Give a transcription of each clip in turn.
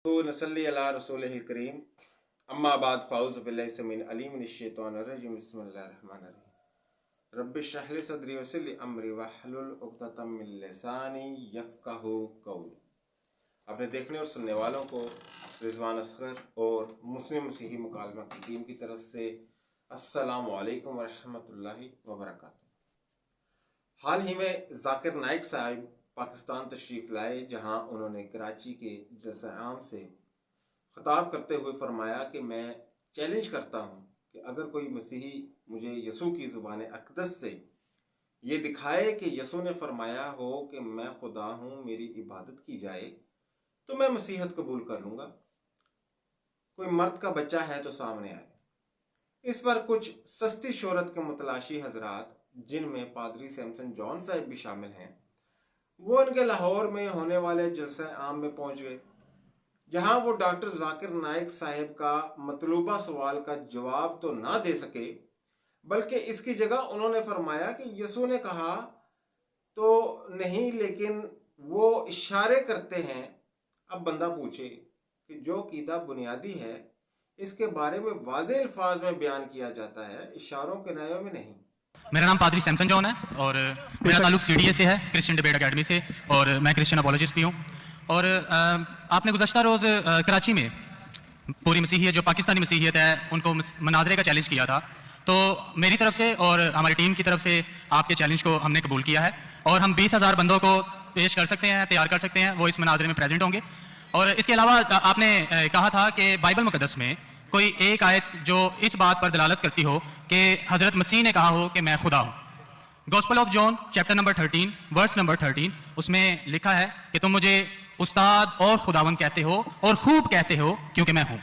तो नसल्ली अला रसूलिहिल करीम अम्मा बाद फ़ाऊज़ु बिल्लाहि समीन अलीम मिनश शैतानिर रजीम बिस्मिल्लाहिर रहमानिर रहीम रब्बि इश्रह ली सदरी वयस्सिर ली अमरी वहलुल उक़दतम मिन लिसानी यफ़क़हू क़ौली। अपने देखने और सुनने वालों को रिजवान असगर और मुस्लिम मसीही मुकालमा की टीम की तरफ से अस्सलामु अलैकुम व रहमतुल्लाहि व बरकातुहू। हाल ही में जाकिर नाइक साहब पाकिस्तान तशरीफ़ लाए, जहां उन्होंने कराची के जलसा आम से ख़िताब करते हुए फरमाया कि मैं चैलेंज करता हूं कि अगर कोई मसीही मुझे यसू की ज़ुबान अक़दस से ये दिखाए कि यसू ने फरमाया हो कि मैं खुदा हूं, मेरी इबादत की जाए, तो मैं मसीहत कबूल कर लूँगा। कोई मर्द का बच्चा है तो सामने आए। इस पर कुछ सस्ती शोहरत के मुतलाशी हजरात, जिनमें पादरी सैमसन जॉन साहब भी शामिल हैं, वो इनके लाहौर में होने वाले जलसा आम में पहुंच गए, जहां वो डॉक्टर जाकिर नाइक साहब का मतलूबा सवाल का जवाब तो ना दे सके, बल्कि इसकी जगह उन्होंने फरमाया कि यसू ने कहा तो नहीं, लेकिन वो इशारे करते हैं। अब बंदा पूछे कि जो कीदा बुनियादी है इसके बारे में वाज़ेह अल्फाज में बयान किया जाता है, इशारों के नयों में नहीं। मेरा नाम पादरी सैमसन जॉन है और मेरा ताल्लुक सीडीए से है, क्रिश्चियन डिबेट अकेडमी से, और मैं क्रिश्चियन अपॉलोजिस्ट भी हूँ। और आपने गुज़श्ता रोज़ कराची में पूरी मसीहियत, जो पाकिस्तानी मसीहियत है, उनको मनाजरे का चैलेंज किया था। तो मेरी तरफ से और हमारी टीम की तरफ से आपके चैलेंज को हमने कबूल किया है और हम 20,000 बंदों को पेश कर सकते हैं, तैयार कर सकते हैं, वो इस मनाजरे में प्रेजेंट होंगे। और इसके अलावा आपने कहा था कि बाइबल मुकद्दस में कोई एक आयत जो इस बात पर दलालत करती हो कि हजरत मसीह ने कहा हो कि मैं खुदा हूं। Gospel of John chapter number 13 verse number 13, उसमें लिखा है कि तुम मुझे उस्ताद और खुदावन कहते हो और खूब कहते हो क्योंकि मैं हूं।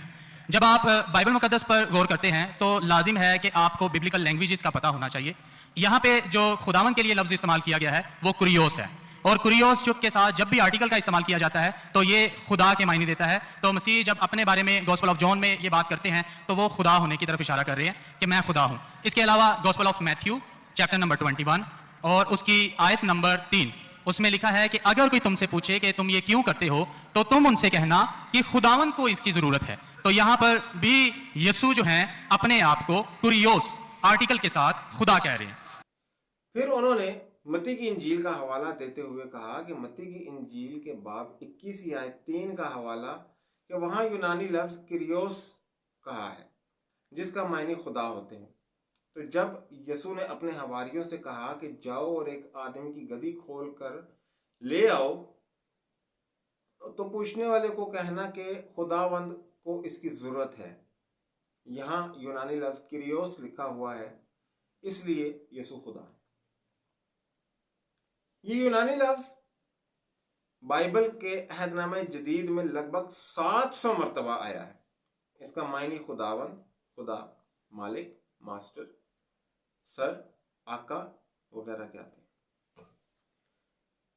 जब आप बाइबल मुकद्दस पर गौर करते हैं तो लाजिम है कि आपको बिब्लिकल लैंग्वेजेस का पता होना चाहिए। यहाँ पे जो खुदावन के लिए लफ्ज इस्तेमाल किया गया है वो कुरियोस है, और कुरियोस चुप के साथ जब भी आर्टिकल का इस्तेमाल किया जाता है तो ये खुदा के मायने देता है। तो मसीह जब अपने बारे में गॉस्पेल ऑफ जॉन में ये बात करते हैं तो वो खुदा होने की तरफ इशारा कर रहे हैं कि मैं खुदा हूं। इसके अलावा gospel of Matthew chapter number 21 और उसकी आयत नंबर 3, उसमें लिखा है कि अगर कोई तुमसे पूछे कि तुम ये क्यों करते हो तो तुम उनसे कहना कि खुदावन को इसकी जरूरत है। तो यहां पर भी यसू जो है अपने आप को कुरियोस आर्टिकल के साथ खुदा कह रहे हैं। फिर उन्होंने मत्ती की इंजील का हवाला देते हुए कहा कि मत्ती की इंजील के बाब 21 आयत 3 का हवाला, कि वहाँ यूनानी लफ्ज़ किरियोस कहा है, जिसका मायने खुदा होते हैं। तो जब यसू ने अपने हवारियों से कहा कि जाओ और एक आदमी की गदी खोल कर ले आओ, तो पूछने वाले को कहना कि खुदावंद को इसकी ज़रूरत है। यहाँ यूनानी लफ्ज़ किरियोस लिखा हुआ है, इसलिए यसू खुदा है। ये यूनानी लफ्ज़ बाइबल के अहदनामे जदीद में लगभग 700 मरतबा आया है। इसका मायने खुदावंद, खुदा, मालिक, मास्टर, सर, आका वगैरह के आते हैं।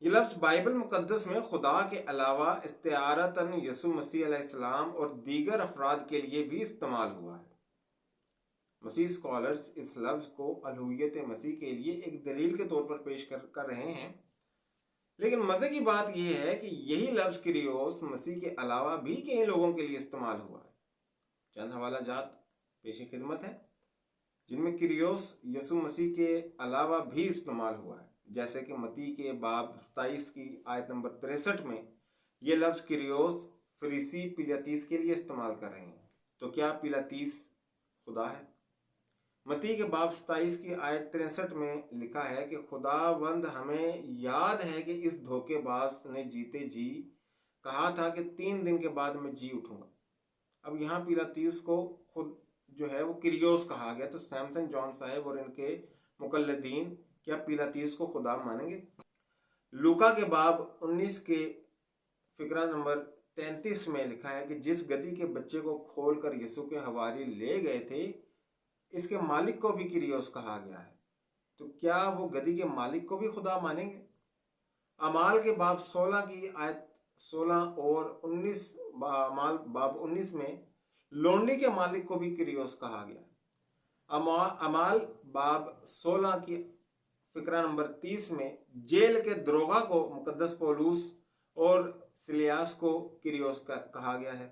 ये लफ्ज़ बाइबल मुकद्दस में खुदा के अलावा इस्तिआरतन यसू मसीह अलैहिस्सलाम और दीगर अफराद के लिए भी इस्तेमाल हुआ है। मसीह स्कॉलर्स इस लफ्ज़ को अलूहियत मसीह के लिए एक दलील के तौर पर पेश कर रहे हैं, लेकिन मज़े की बात यह है कि यही लफ्ज़ किरियोस मसीह के अलावा भी कई लोगों के लिए इस्तेमाल हुआ है। चंद हवाला जात पेश खिदमत है जिनमें किरियोस यसू मसीह के अलावा भी इस्तेमाल हुआ है, जैसे कि मत्ती के बाब 27 की आयत नंबर 63 में यह लफ्ज़ किरियोस फरीसी पिलातीस के लिए इस्तेमाल कर रहे हैं। तो क्या पिलातीस खुदा है? मत्ती के बाब 27 की आयत 63 में लिखा है कि खुदावंद हमें याद है कि इस धोखेबाज ने जीते जी कहा था कि 3 दिन के बाद मैं जी उठूंगा। अब यहाँ पिलातीस को खुद जो है वो किरियोस कहा गया, तो सैमसन जॉन साहब और इनके मुकल्लदीन क्या पिलातीस को खुदा मानेंगे? लूका के बाब 19 के फिक्रा नंबर 33 में लिखा है कि जिस गधी के बच्चे को खोल कर यसू के हवारी ले गए थे, इसके मालिक को भी किरियोस कहा गया है। तो क्या वो गधी के मालिक को भी खुदा मानेंगे? अमाल के बाब 16 की आयत 16 और 19 बाब 19 में लोंडी के मालिक को भी किरियोस कहा गया। अमाल बाब 16 की फिक्रा नंबर 30 में जेल के दरोगा को मुकद्दस पौलुस और सिलियास को किरियोस का कहा गया है।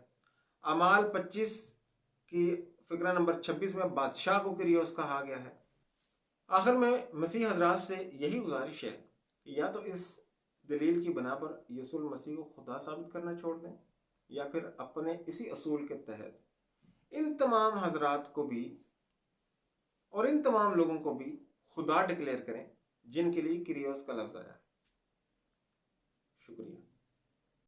अमाल 25 की फिक्रा नंबर 26 में बादशाह को किरियोस कहा गया है। आखिर में मसीह हजरात से यही गुजारिश है कि या तो इस दलील की बना पर यीशु मसीह को खुदा साबित करना छोड़ दें, या फिर अपने इसी असूल के तहत इन तमाम हजरात को भी और इन तमाम लोगों को भी खुदा डिक्लेयर करें जिनके लिए किरियोस का लफ्ज़ आया है। शुक्रिया।